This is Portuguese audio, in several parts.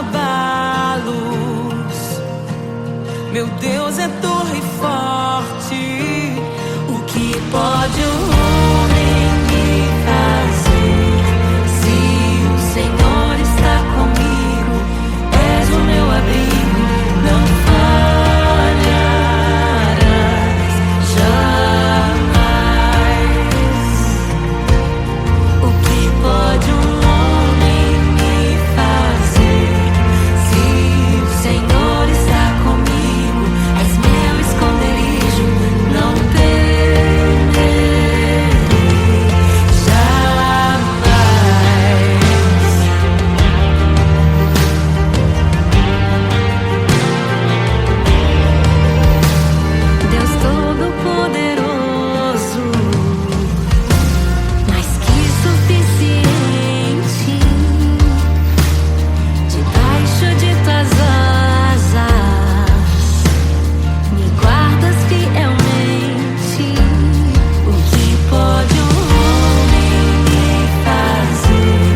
abalos. Meu Deus é torre forte. O que pode o homem me fazer? Se o Senhor está comigo, és o meu abrigo, não falharás jamais. O que pode um homem me fazer? Se o Senhor está comigo, és meu esconderijo, não temerei jamais. Deus Todo-Poderoso, mais que suficiente, debaixo de tuas asas me guardas fielmente. O que pode um homem me fazer?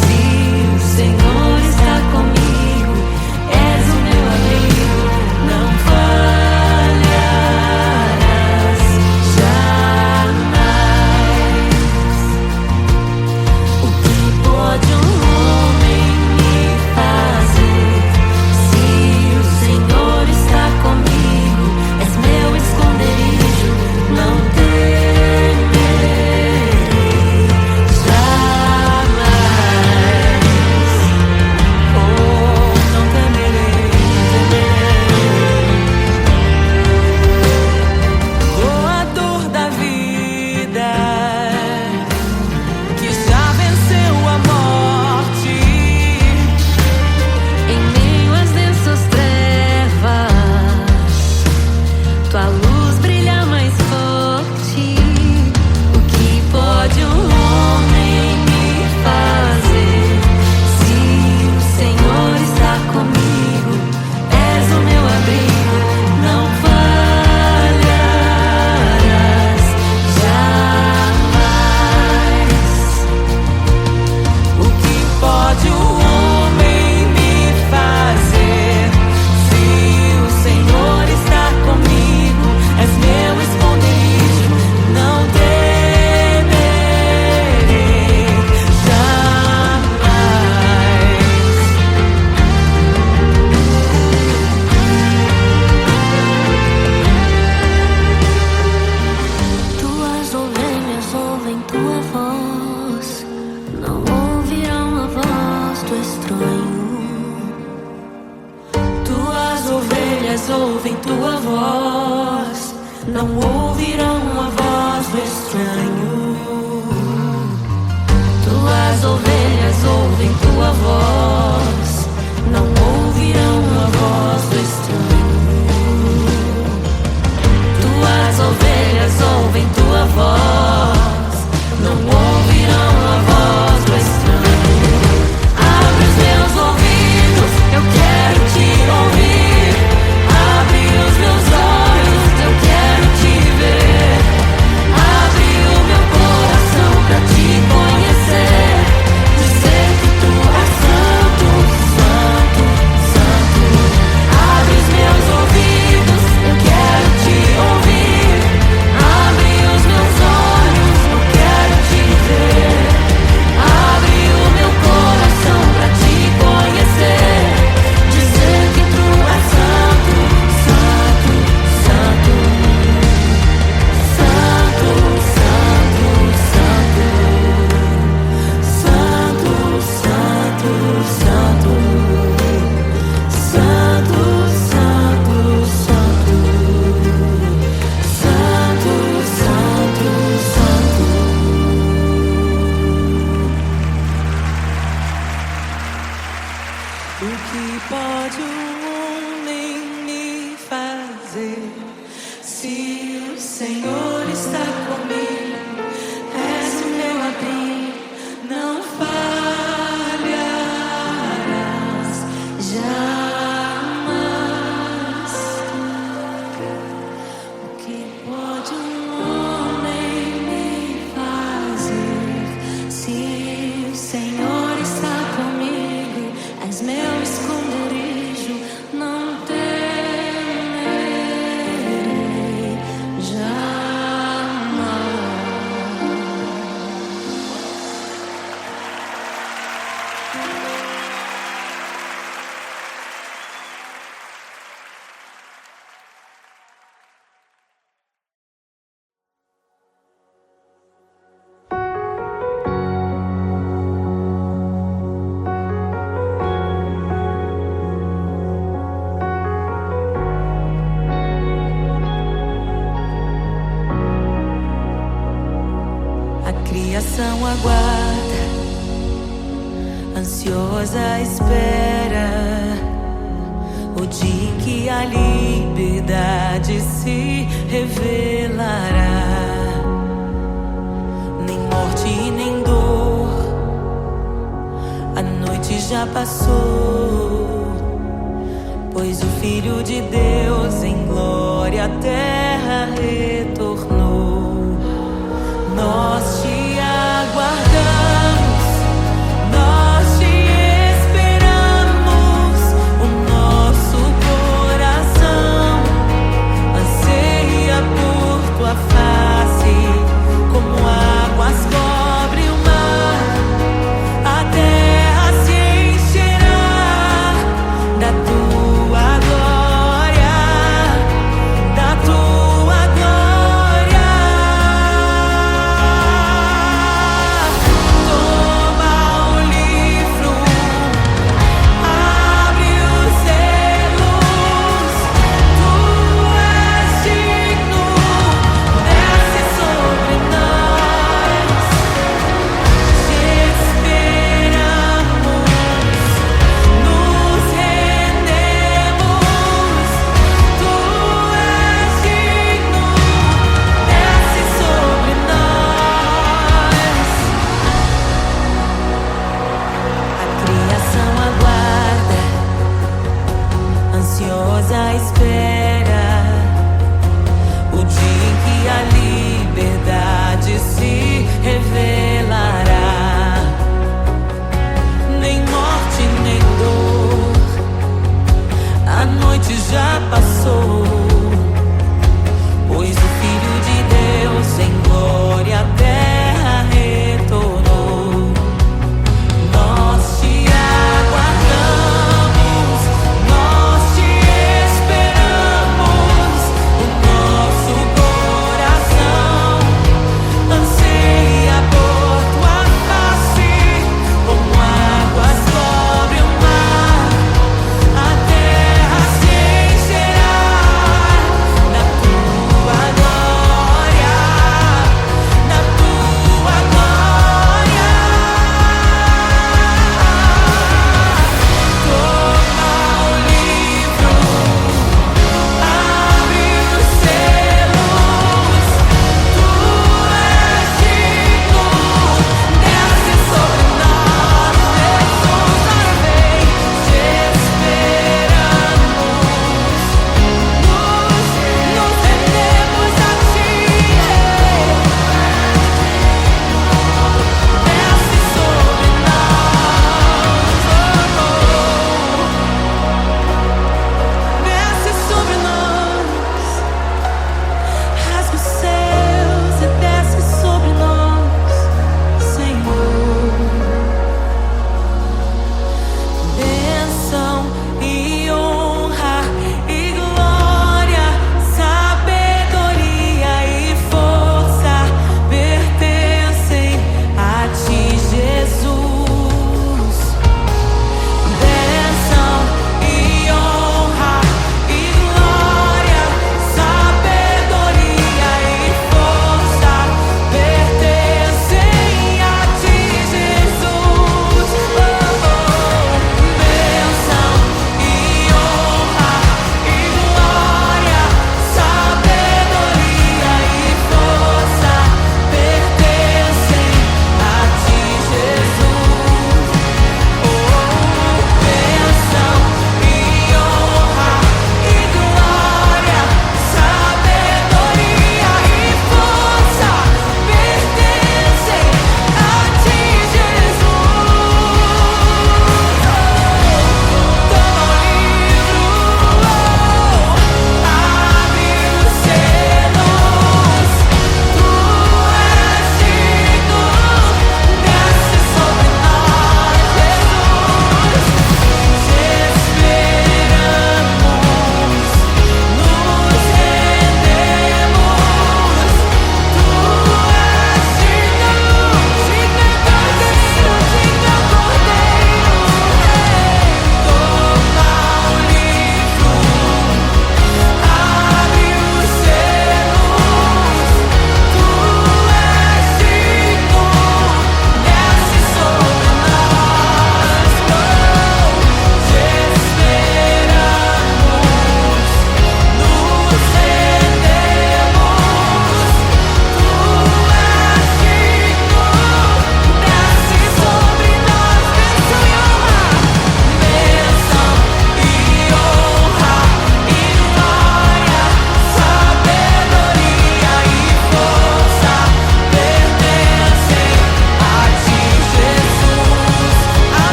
Se o Senhor está comigo, és o meu abrigo, não falharás jamais. O que pode um homem me fazer? Se o Senhor está comigo, és meu esconderijo, não temerei jamais. Oh, não temerei, doador da vida, que já venceu a morte. Em meio às densas trevas, tua luz brilha mais forte. O que pode um homem me fazer? Se o Senhor está comigo, és o meu abrigo, não falharás jamais. O que pode o homem me fazer? Se o Senhor está comigo, és meu esconderijo, não temerei jamais. Tuas ovelhas ouvem tua voz, não ouvirão a voz do estranho. Tuas ovelhas ouvem tua voz, não ouvirão a voz do estranho. Tuas ovelhas ouvem tua voz, não ouvirão a voz do estranho. Tuas ovelhas ouvem tua voz, não ouvirão a voz do estranho. Abre os meus ouvidos, eu quero te ouvir. Abre os meus olhos, eu quero te ver. Abre o meu coração pra te conhecer. Dizer que tu és santo, santo, santo. Abre os meus ouvidos, eu quero te ouvir. Abre os meus olhos, eu quero te ver. Abre o meu coração pra te conhecer. Dizer que tu és santo, santo, santo. Santo, santo, santo. Santo, santo, santo. Santo, santo, santo. Santo, santo, santo. O que pode um homem me fazer? Se o Senhor está comigo, és o meu abrigo, não falharás jamais. O que pode um homem me fazer? Se o Senhor está comigo, és meu escudo. criação aguarda, ansiosa espera o dia em que a liberdade se revelará. Nem morte nem dor, a noite já passou, pois o Filho de Deus em glória à terra retornou. Nós te aguardamos, nós te esperamos. O nosso coração anseia por tua face, como águas cobre o mar. A terra se encherá da tua glória, da tua glória.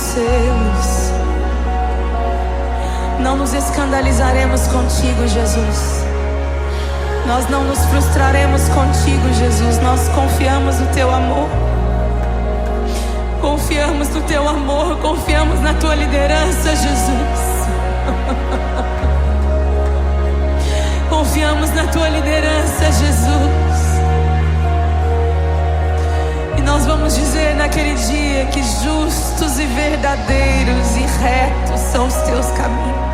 seus. Não nos escandalizaremos contigo, Jesus. Nós não nos frustraremos contigo, Jesus. Nós confiamos no teu amor. Confiamos no teu amor, confiamos na tua liderança, Jesus. Confiamos na tua liderança, Jesus. E nós vamos dizer naquele dia que justos e verdadeiros e retos são os teus caminhos.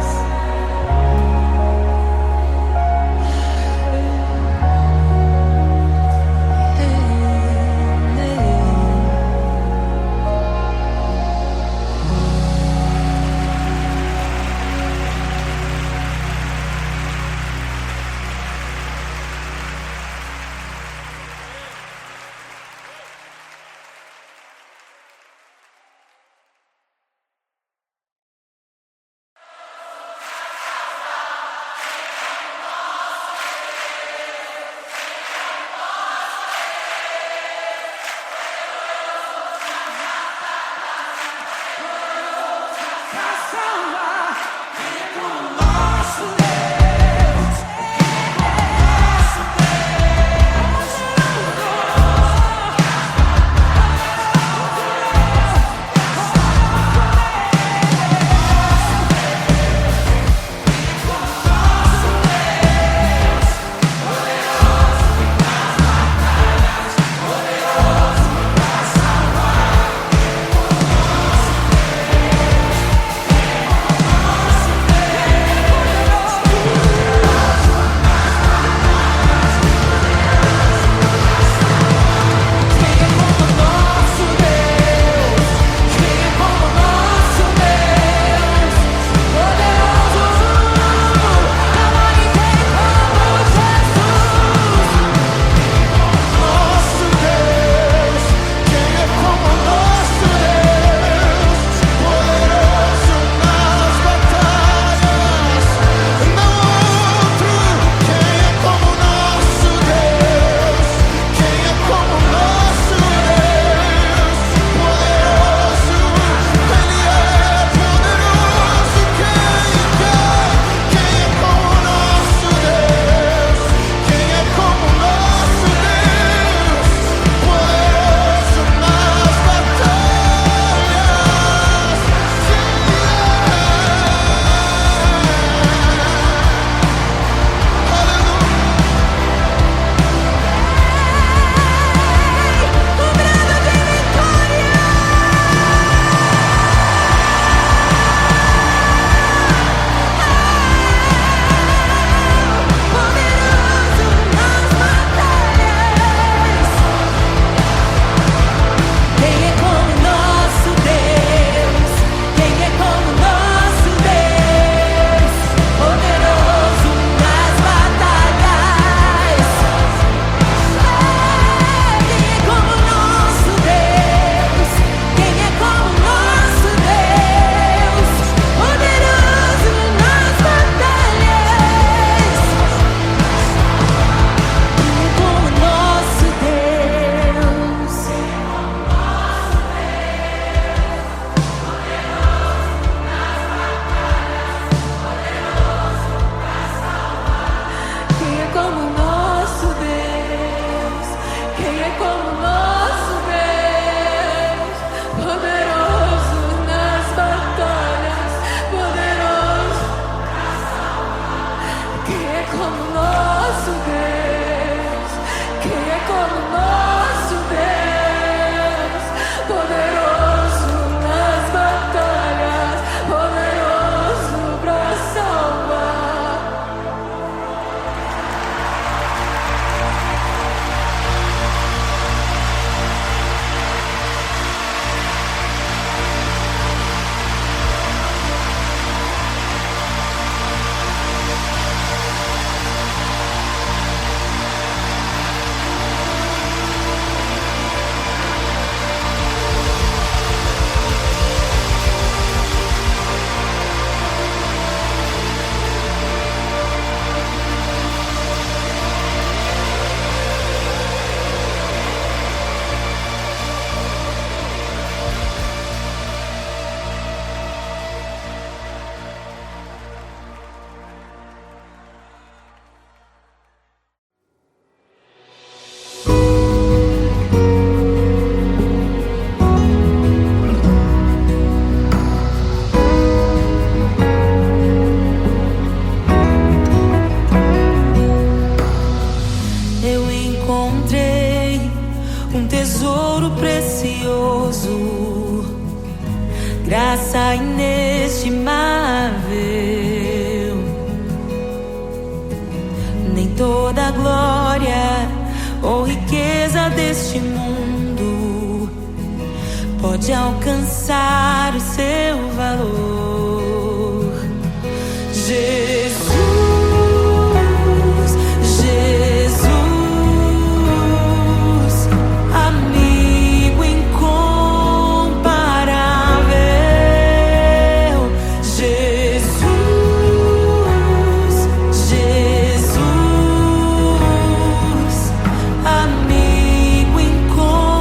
graça inestimável. Nem toda a glória ou riqueza deste mundo pode alcançar o seu valor. Jesus, Jesus, amigo incomparável. Jesus, Jesus, amigo incomparável.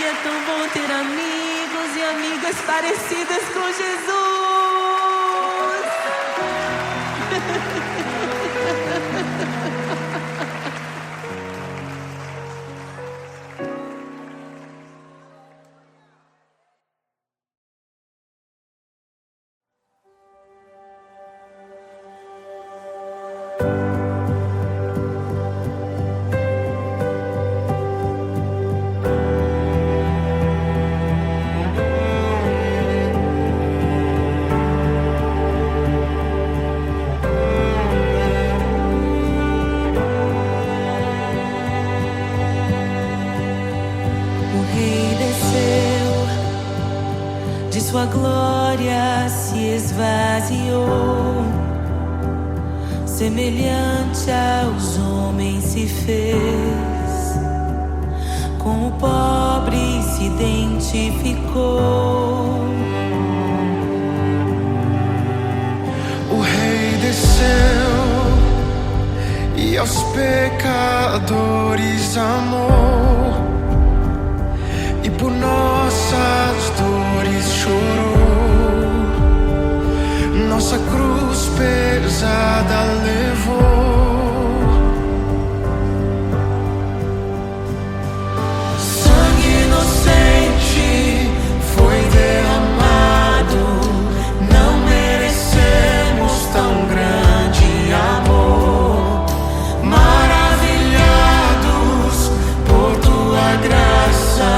É tão bom ter amigos e amigas parecidas com Jesus. Sua glória se esvaziou, semelhante aos homens se fez, com o pobre se identificou. O Rei desceu e aos pecadores amou, e por nossas dores chorou, nossa cruz pesada levou. Sangue inocente foi derramado, não merecemos tão grande amor. Maravilhados por tua graça,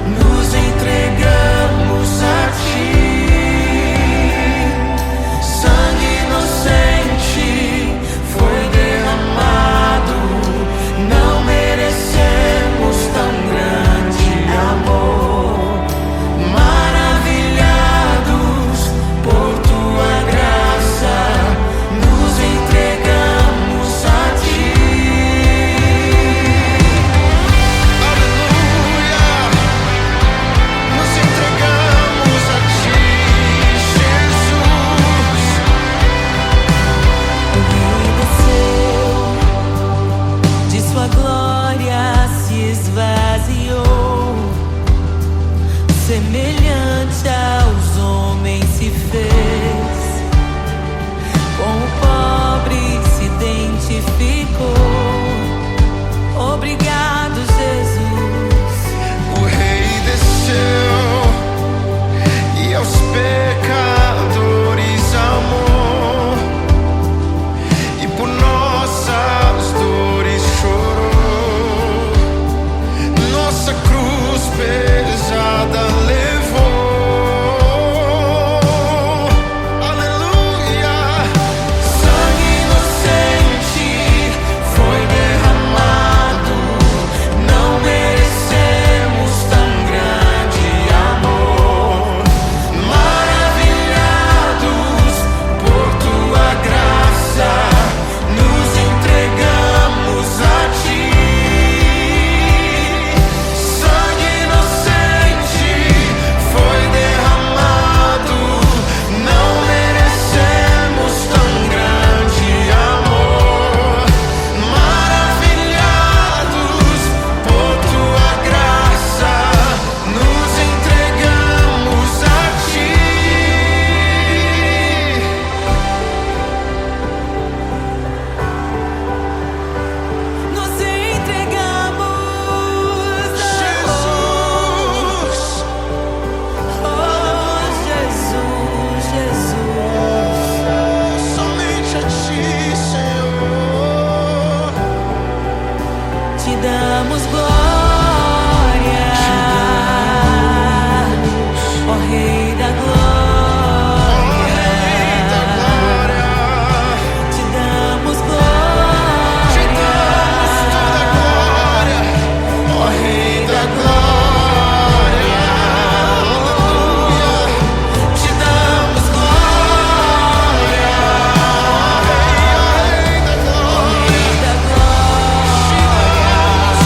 nos entregamos a ti. Sangue inocente foi derramado, não merecemos tão grande amor. Maravilhados por tua graça, nos entregamos a ti. Aleluia! Nos entregamos a ti, Jesus. O Rei desceu, de sua glória se esvaziou, semelhante aos homens se fez, com o pobre se identificou. Obrigado, Jesus. O Rei desceu e aos pecadores amou, e por nossas dores chorou, nossa cruz pesada levou. Aleluia! Sangue inocente foi derramado, não merecemos tão grande amor. Maravilhados por tua graça, nos entregamos a ti. Sangue inocente foi derramado, não merecemos tão grande amor. Maravilhados por tua graça, nos entregamos a ti. Nos entregamos, Jesus, oh Jesus, Jesus. somente a ti, Senhor. Te damos glória, ó Rei da glória. Te damos glória, Te damos toda a glória, ó Rei da glória. Aleluia. Te damos glória, ó Rei da glória. Rei da glória. Te damos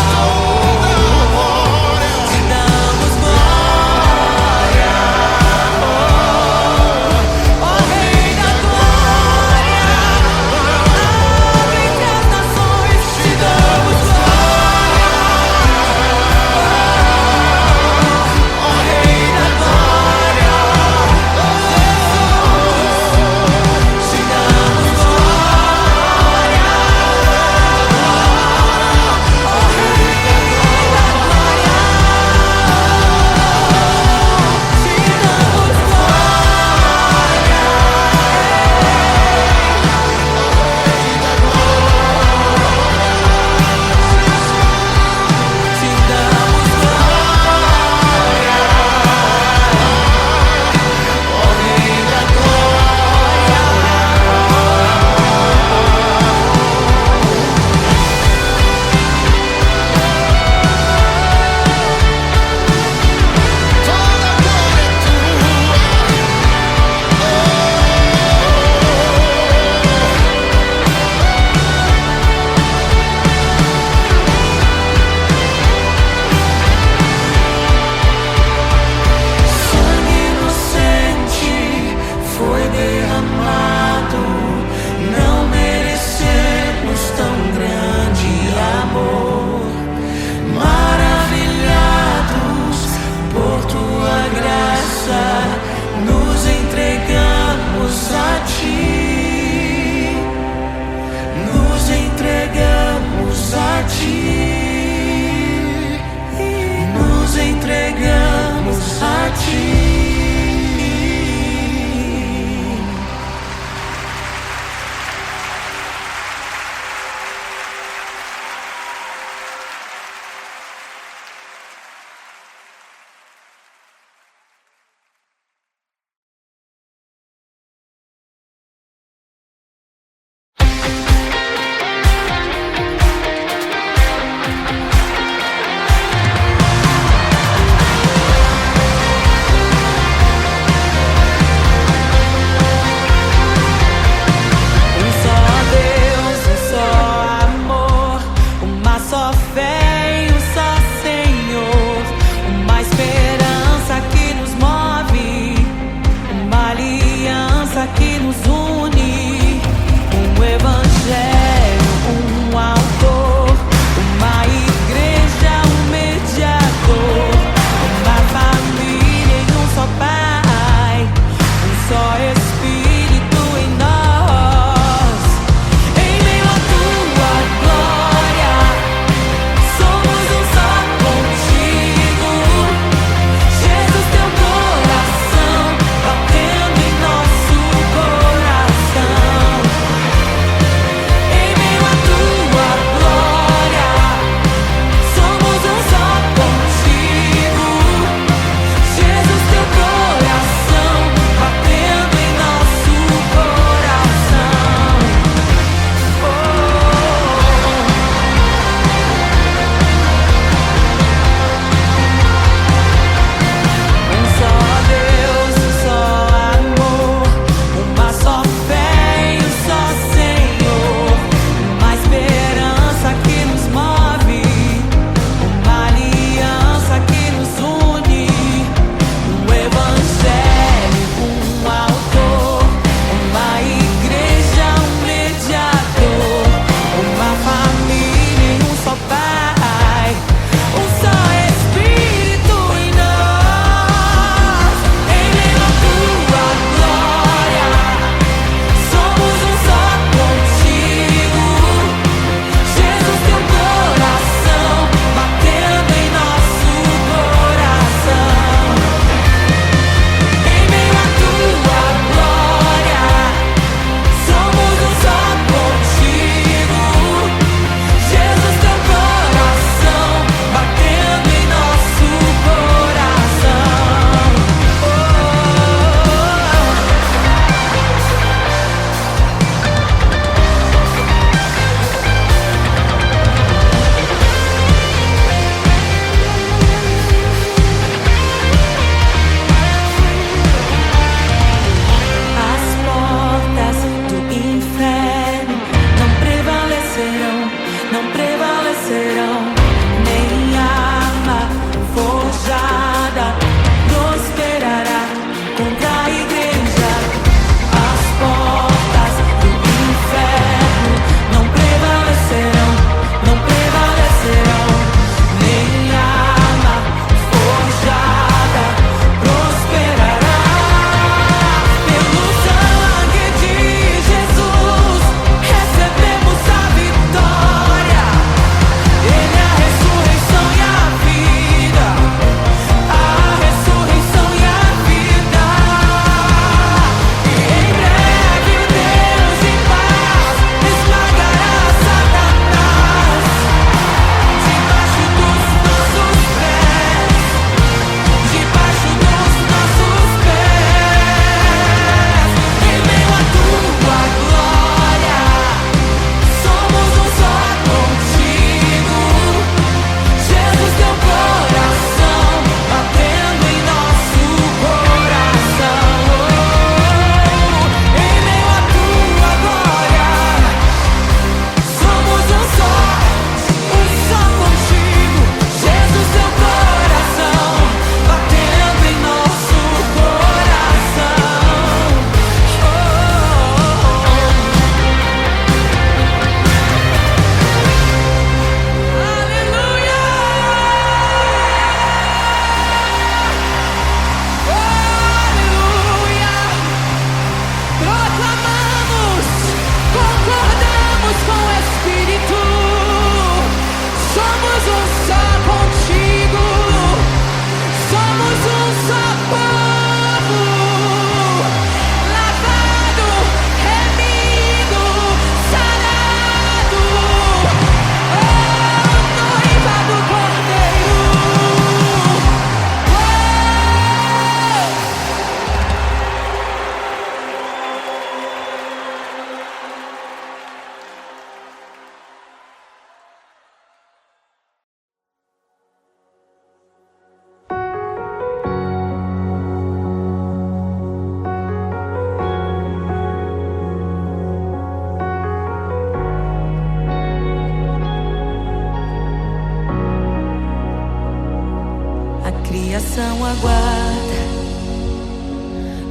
aguarda,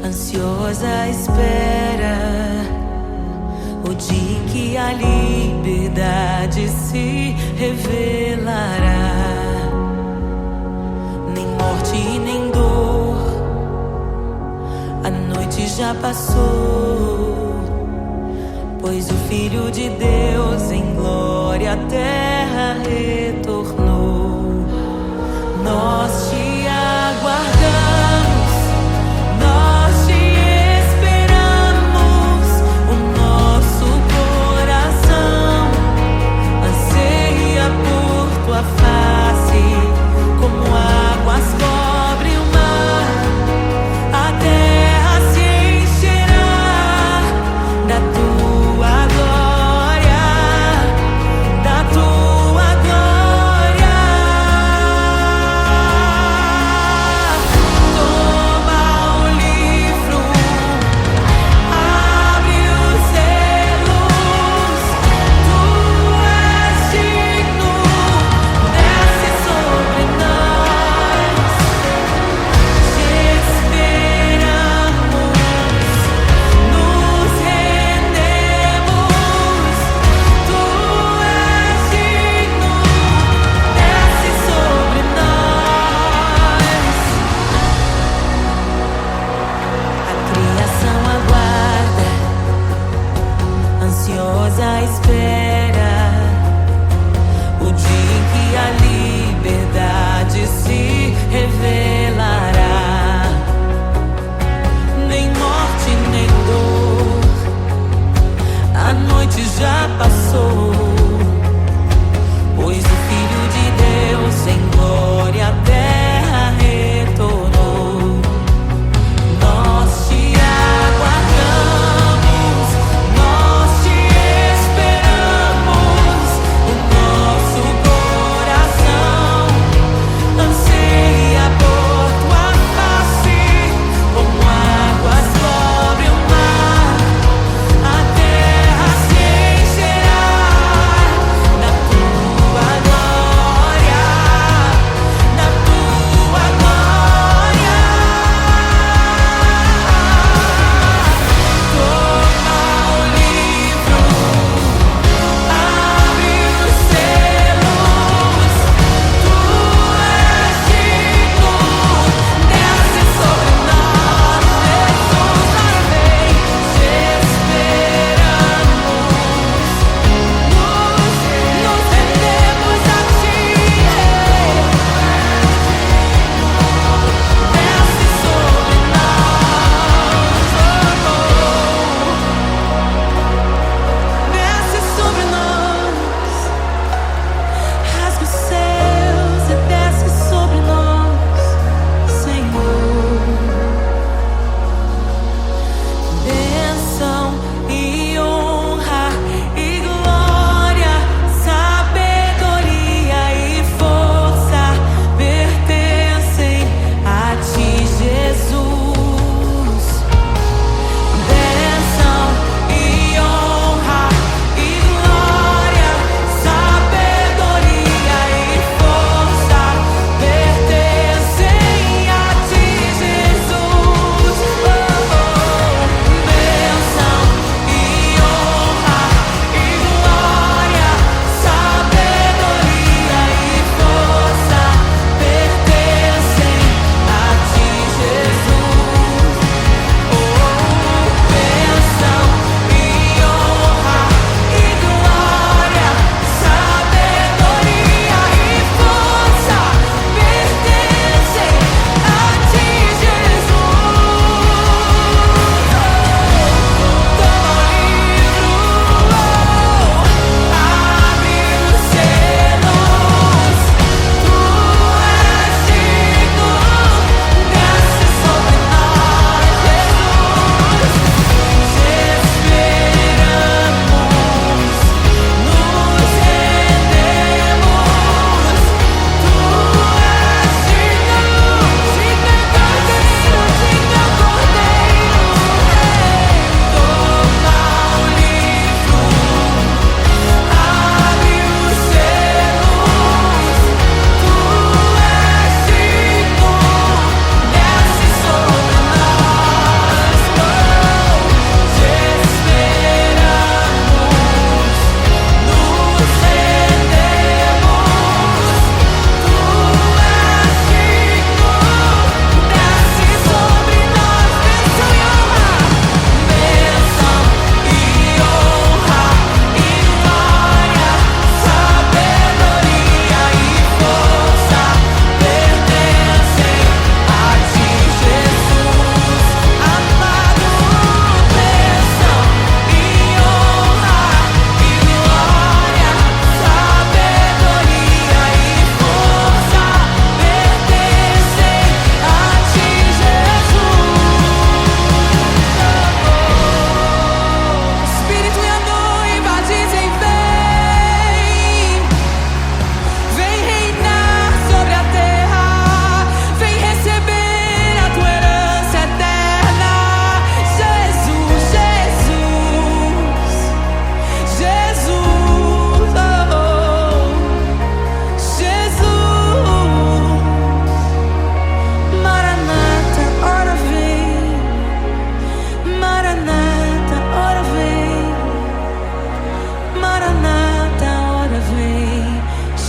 ansiosa espera o dia em que a liberdade se revelará. Nem morte nem dor, a noite já passou, pois o Filho de Deus em glória à terra retornou. Nós te aguardamos, nós te esperamos. O nosso coração anseia por tua face, como águas cobrem o mar. A terra se encherá da tua glória, da tua glória. Toma o livro, abre os selos. Tu és digno, desce sobre nós. Te esperamos, nos rendemos. Tu és digno, desce sobre nós. A criação aguarda, ansiosa espera o dia em que a liberdade se revelará. Nem morte nem dor, a noite já passou, pois o Filho de Deus em glória à terra retornou. Nós te aguardamos, nós te esperamos. O nosso coração anseia por tua face, como águas cobrem o mar. A terra se encherá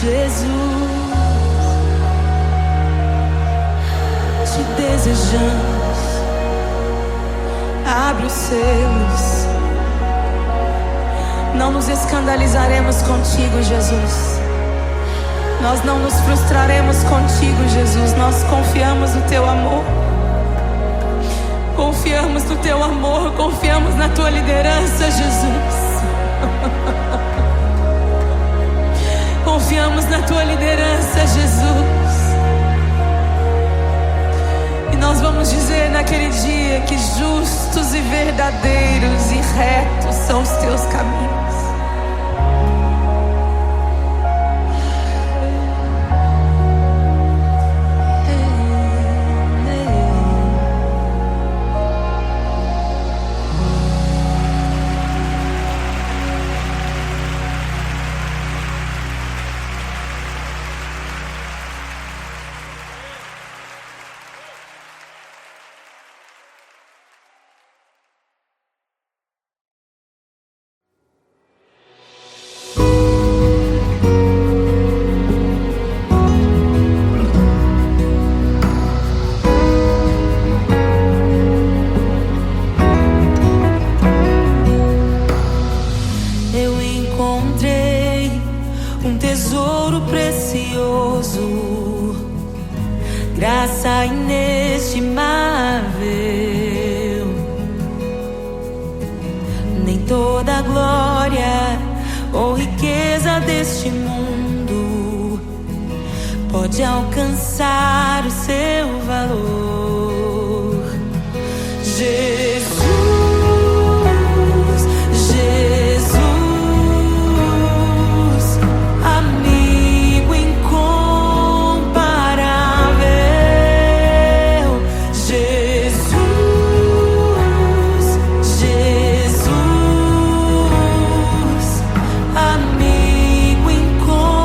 Jesus, te desejamos. Abre os selos. Não nos escandalizaremos contigo, Jesus. Nós não nos frustraremos contigo, Jesus. Nós confiamos no teu amor. Confiamos no teu amor, confiamos na tua liderança, Jesus. Confiamos na tua liderança, Jesus. E nós vamos dizer naquele dia que justos e verdadeiros e retos são os teus caminhos. Graça inestimável, nem toda a glória ou riqueza deste mundo pode alcançar o seu valor. Jesus, Jesus, amigo incomparável. Jesus, Jesus, amigo incomparável.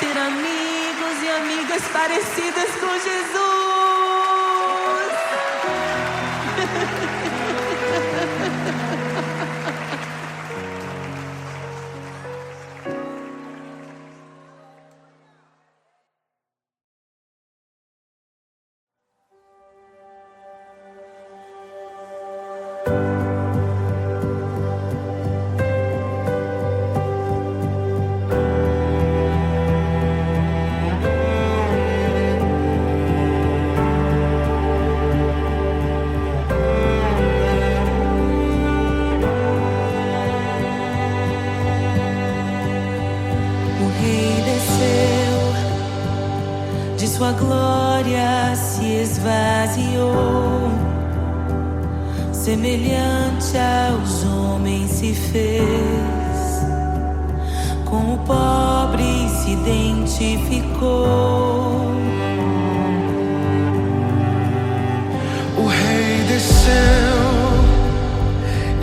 ter amigos e amigas parecidas com Jesus. Sua glória se esvaziou, semelhante aos homens se fez, com o pobre se identificou. O Rei desceu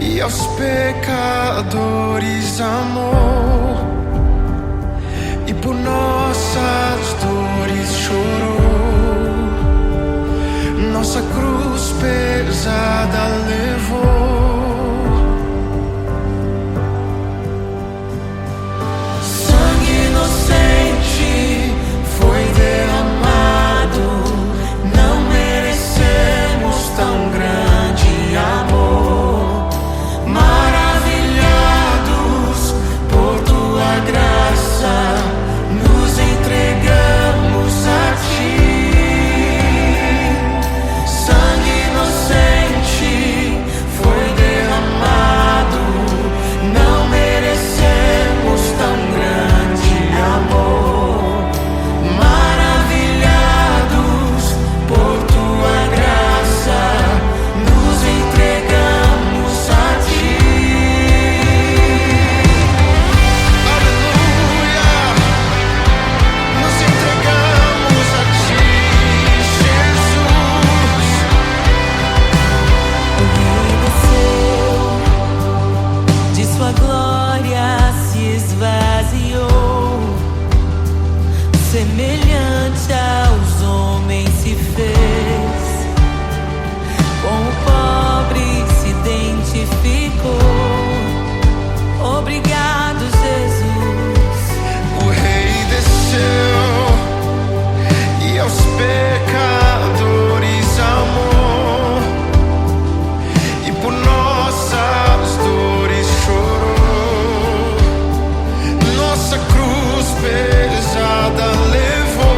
e aos pecadores amou, e por nossas dores chorou, nossa cruz pesada levou. Sangue inocente foi derramado, não merecemos tão grande amor. Maravilhados por tua graça, nos entregamos a ti. Sangue inocente foi derramado, não merecemos tão grande amor. Maravilhados por tua graça, nos entregamos a ti. Aleluia! Nos entregamos a ti, Jesus. O Rei desceu, de sua glória se esvaziou, semelhante aos homens se fez, com o pobre se identificou. Obrigado, Jesus. O Rei desceu e aos pecadores amou, e por nossas dores chorou, nossa cruz pesada levou.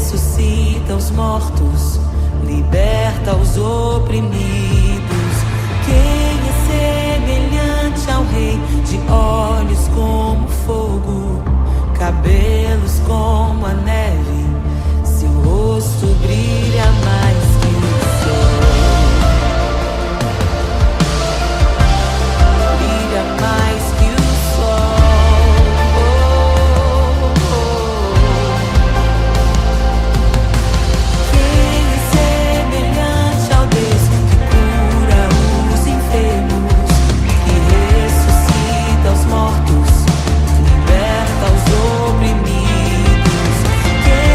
ressuscita os mortos, liberta os oprimidos. Quem é semelhante ao Rei, de olhos como fogo, cabelos como a neve, seu rosto brilha mais que o sol. Brilha mais que o sol. Quem é semelhante ao Deus que cura os enfermos, que ressuscita os mortos, liberta os oprimidos? Quem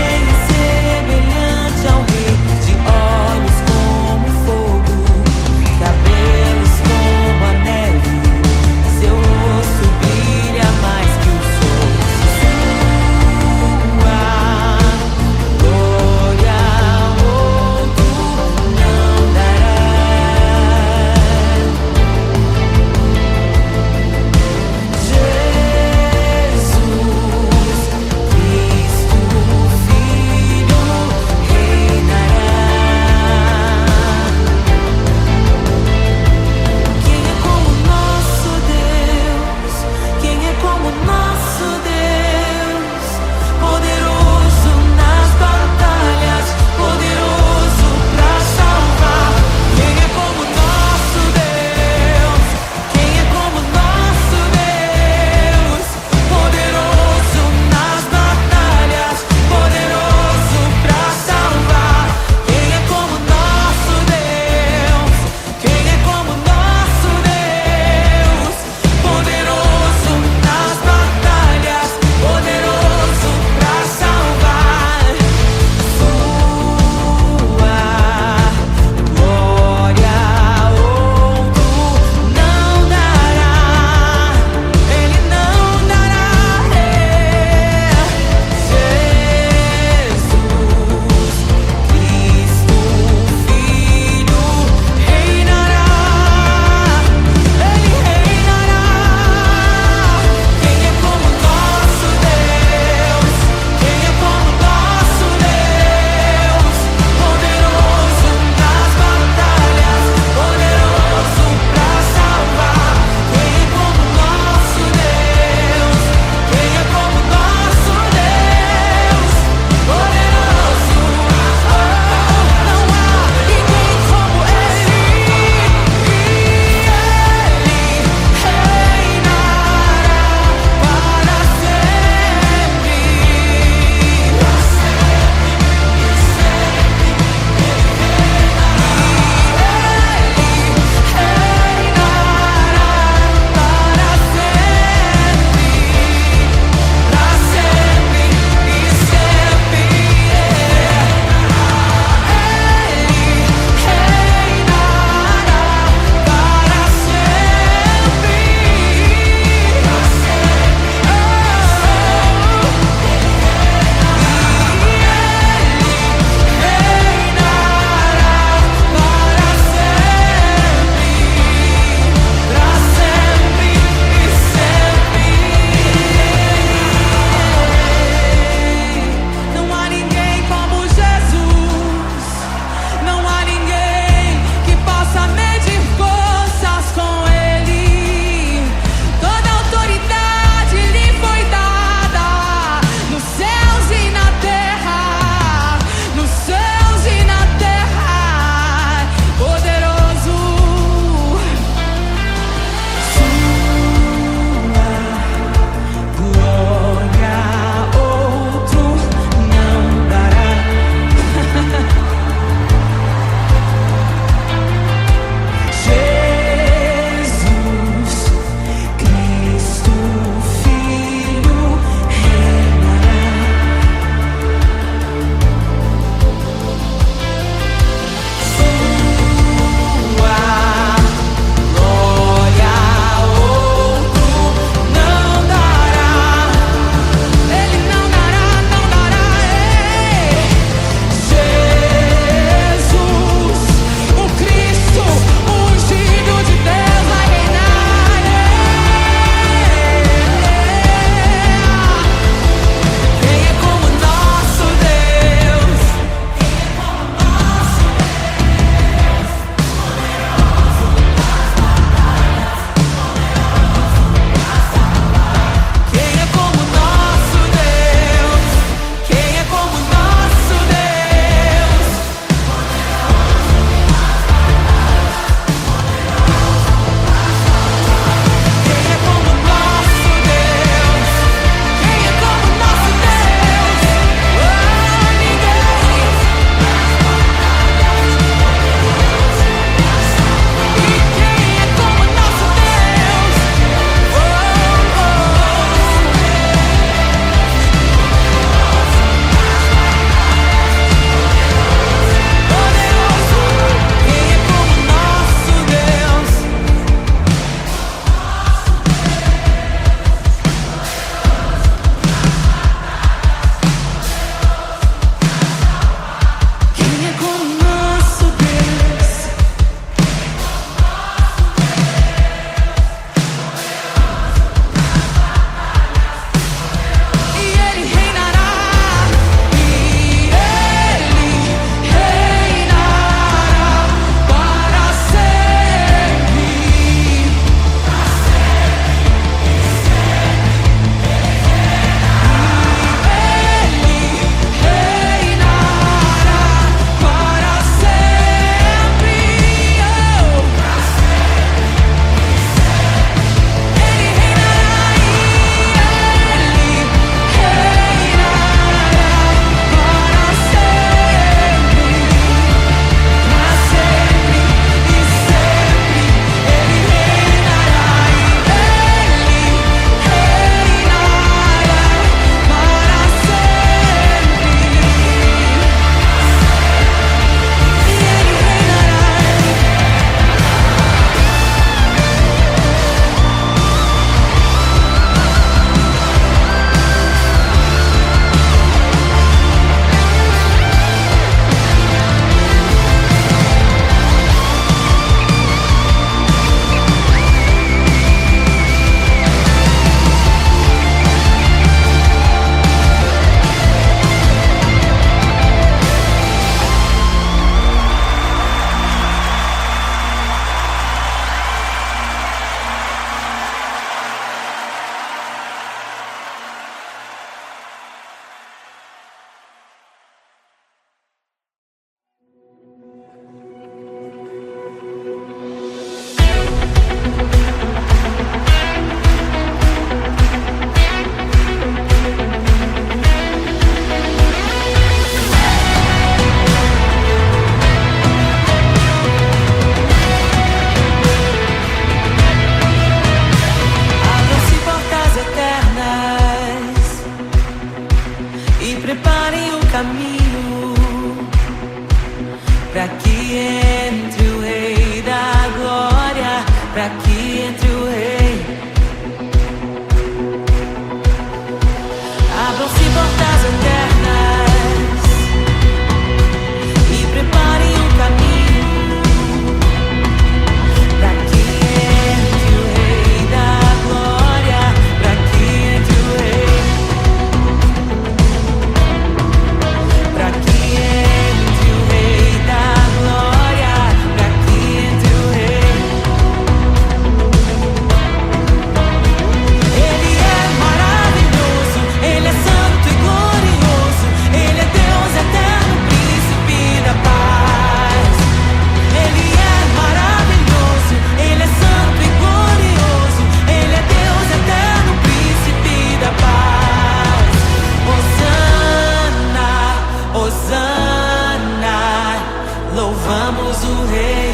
Louvamos o Rei,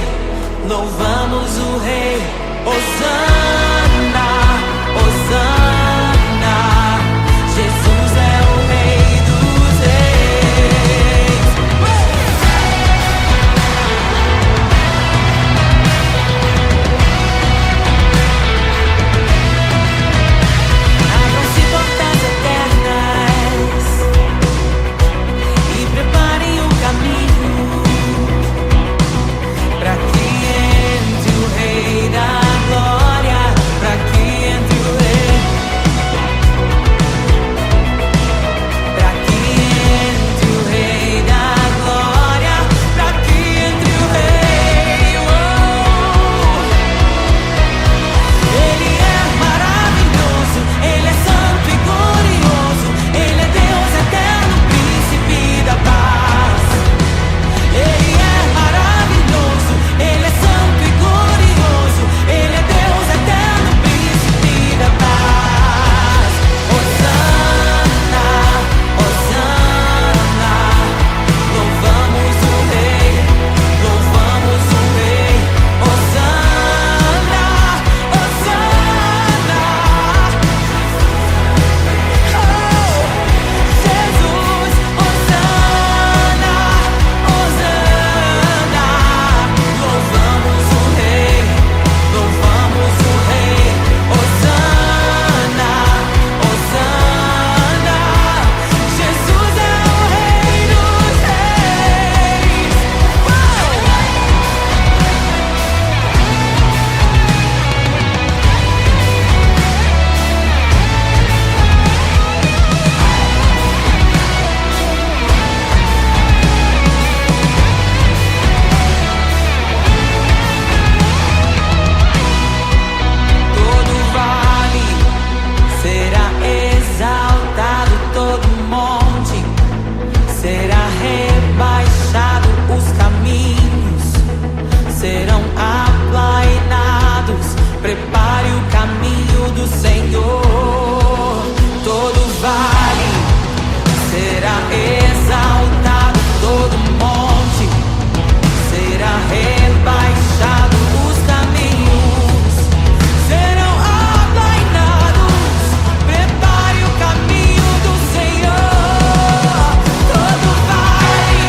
louvamos o Rei. Hosana, Hosana. Jesus é o Rei dos Reis. Abram-se portas eternas e preparem o caminho para que entre o Rei da Glória, para que entre o Rei, para que entre o Rei da Glória, para que entre o Rei. Ele é maravilhoso, Ele é santo e glorioso, Ele é Deus eterno, príncipe da paz. Ele é maravilhoso, Ele é santo e glorioso, Ele é Deus eterno, príncipe da paz. Hosana, Hosana. Louvamos o Rei, louvamos o Rei. Hosana, Hosana. Oh, Jesus, Hosana, Hosana. Louvamos o Rei, louvamos o Rei. Hosana, Hosana. Jesus é o Rei dos Reis. Todo vale será exaltado, todo monte será rebaixado, os caminhos serão aplainados. Prepare o caminho do Senhor. Todo vale será exaltado, todo monte será rebaixado, os caminhos serão aplainados. Prepare o caminho do Senhor. Todo vale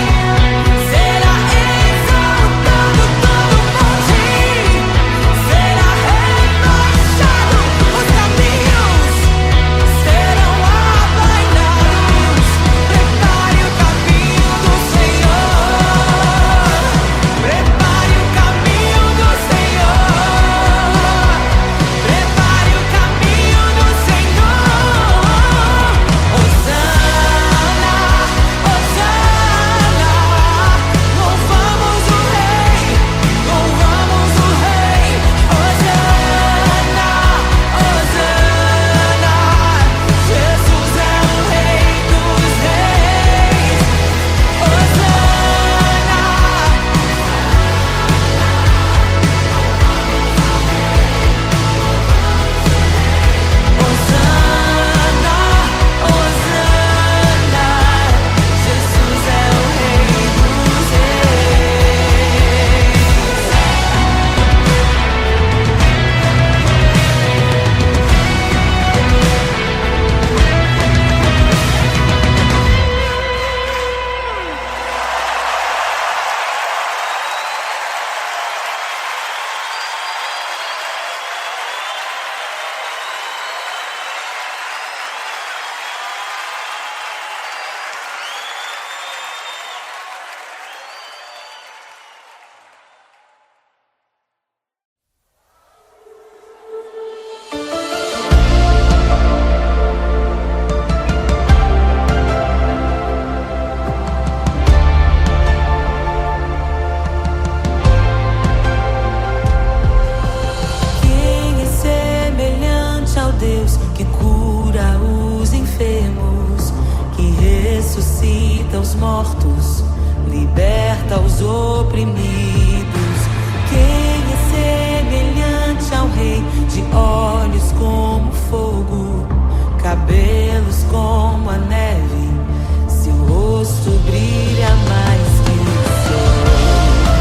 será exaltado, todo monte será rebaixado, os caminhos serão aplainados. Prepare o caminho do Senhor. Prepare o caminho do Senhor. Prepare o caminho do Senhor. Hosana, Hosana. Louvamos o Rei, louvamos o Rei. Hosana, Hosana. Jesus é o Rei dos Reis. Hosana. Hosana, Hosana. Jesus é o Rei dos Reis. Quem é semelhante ao Deus que cura os enfermos, que ressuscita os mortos, liberta os oprimidos? Quem é semelhante ao Rei, de olhos como fogo, cabelos como a neve, seu rosto brilha mais que o sol?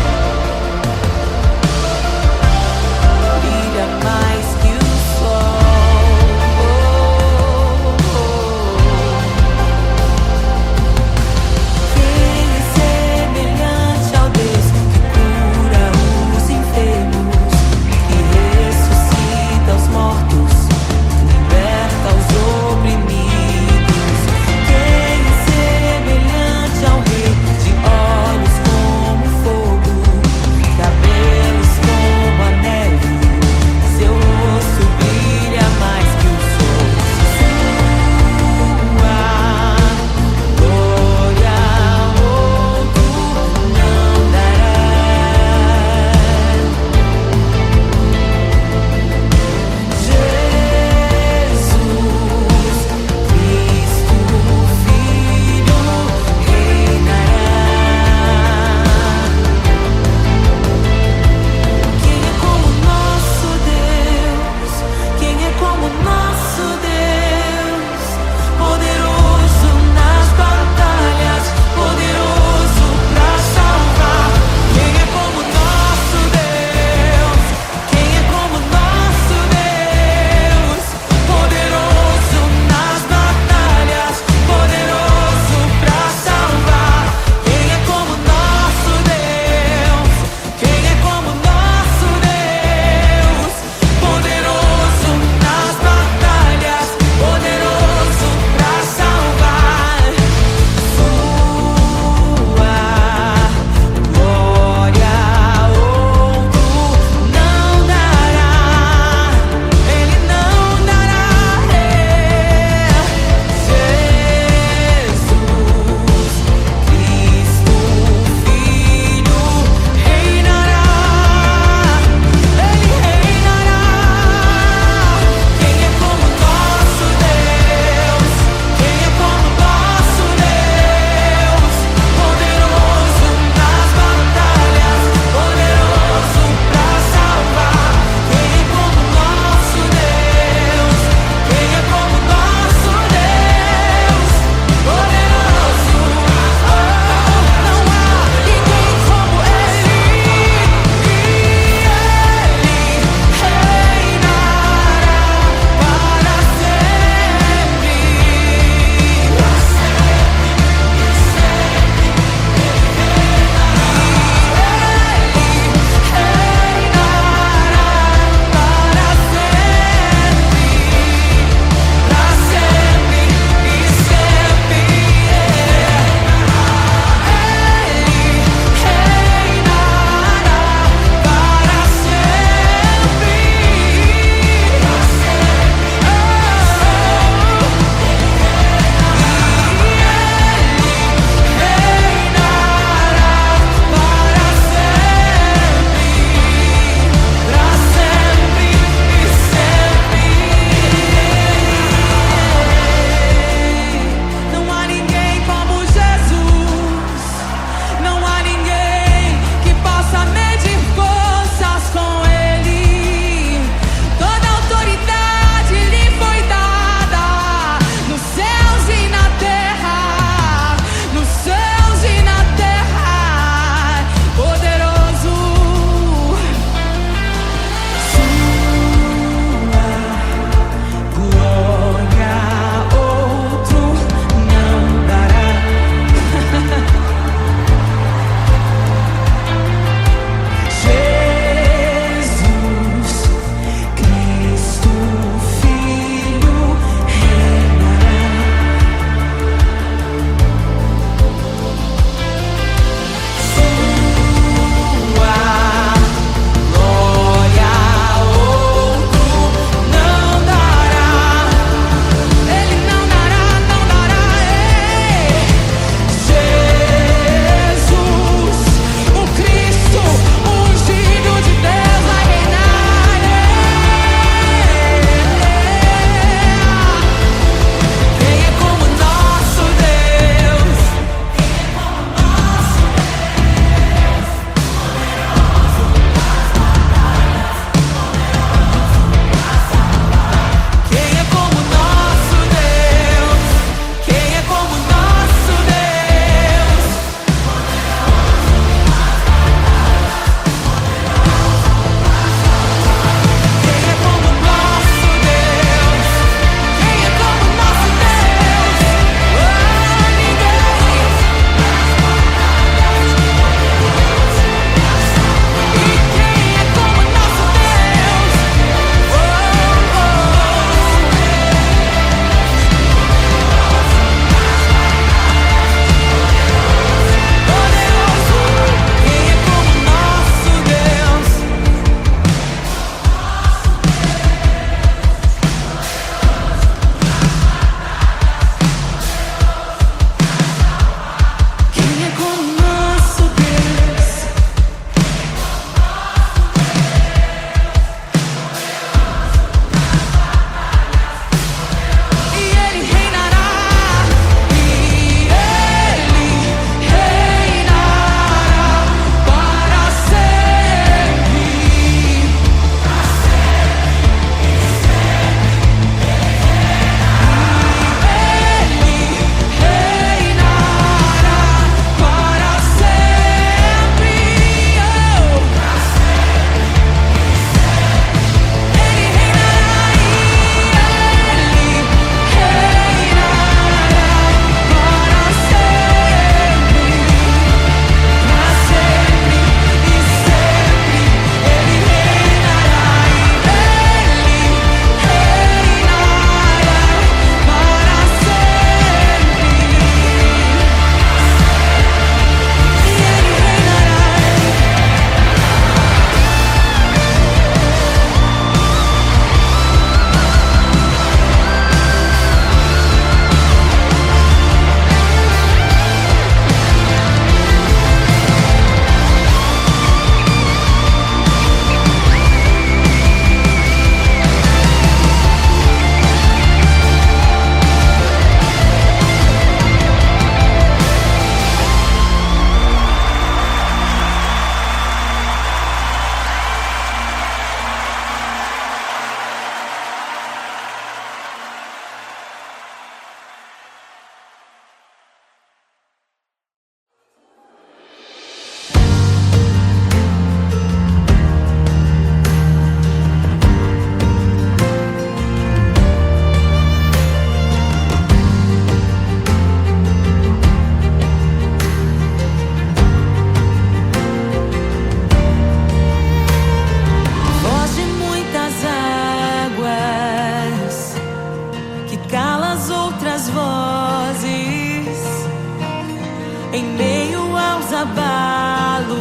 aos abalos.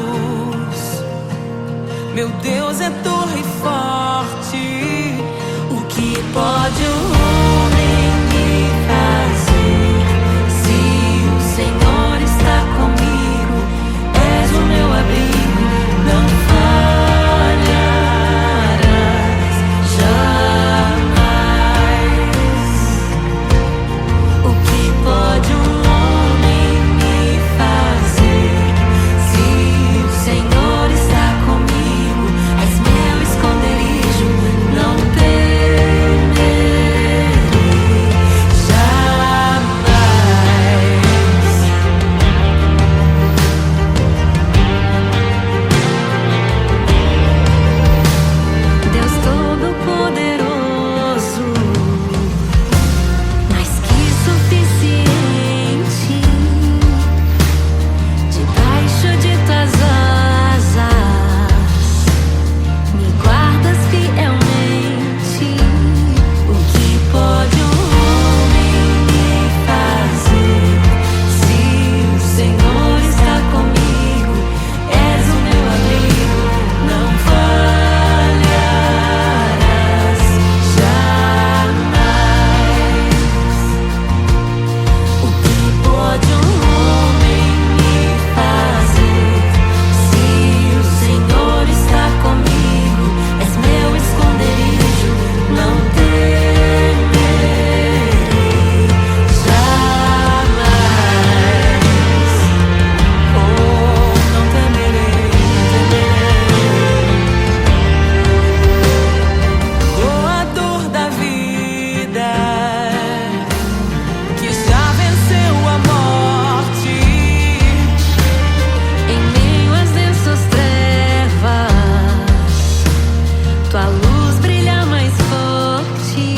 Meu Deus é torre forte. O que pode o homem me fazer? Se o Senhor está comigo, és o meu abrigo, não falharás jamais. O que pode um homem me fazer? Se o Senhor está comigo, és meu esconderijo, não temerei jamais. Deus Todo-Poderoso, mais que suficiente, debaixo de tuas asas, me guardas fielmente. O que pode um homem me fazer? Se o Senhor está comigo, és o meu abrigo, não falharás jamais. O que pode um homem me fazer? Se o Senhor está comigo, és meu esconderijo, não temerei jamais. Oh, não temerei, temerei. Oh, a dor da vida que já venceu a morte, em meio às densas trevas, tua luz brilha mais forte.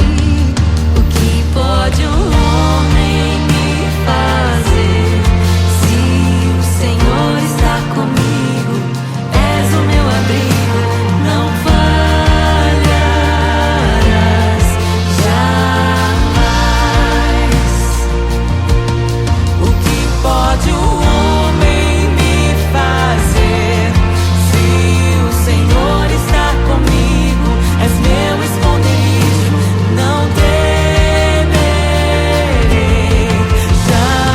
O que pode um homem me fazer? Se o Senhor está comigo, és o meu abrigo, não falharás jamais. O que pode um homem me fazer? Se o Senhor está comigo, és meu esconderijo, não temerei jamais.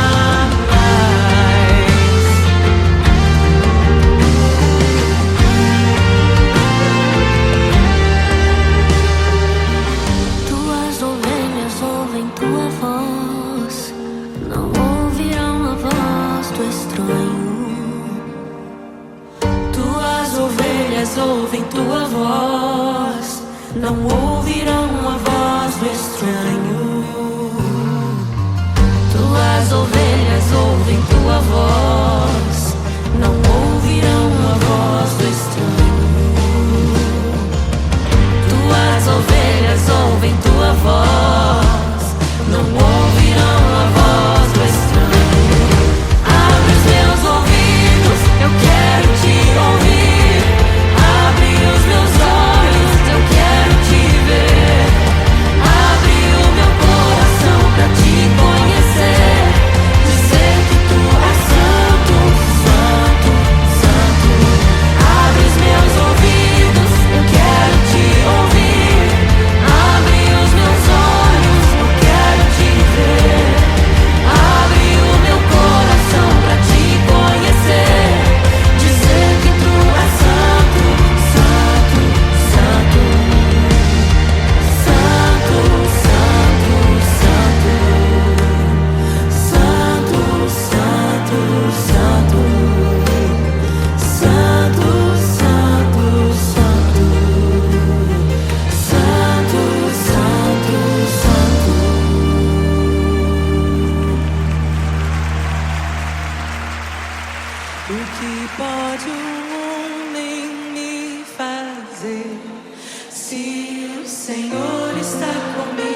Tuas ovelhas ouvem tua voz, não ouvirão a voz do estranho. Tuas ovelhas ouvem tua voz, não ouvirão a voz do estranho. Tuas ovelhas ouvem tua voz, não ouvirão a voz do estranho. Tuas ovelhas ouvem tua voz, não ouvirão a voz do estranho. Abre os meus ouvidos, eu quero te ouvir. Abre os meus olhos, eu quero te ver. Abre o meu coração pra te conhecer. Dizer que tu és santo, santo, santo. Abre os meus ouvidos, eu quero te ouvir. Abre os meus olhos, eu quero te ver. Abre o meu coração pra te conhecer. Dizer que tu és santo, santo, santo. Santo, santo, santo. Santo, santo, santo. Santo, santo, santo. Santo, santo, santo. O que pode um homem me fazer? Se o Senhor está comigo,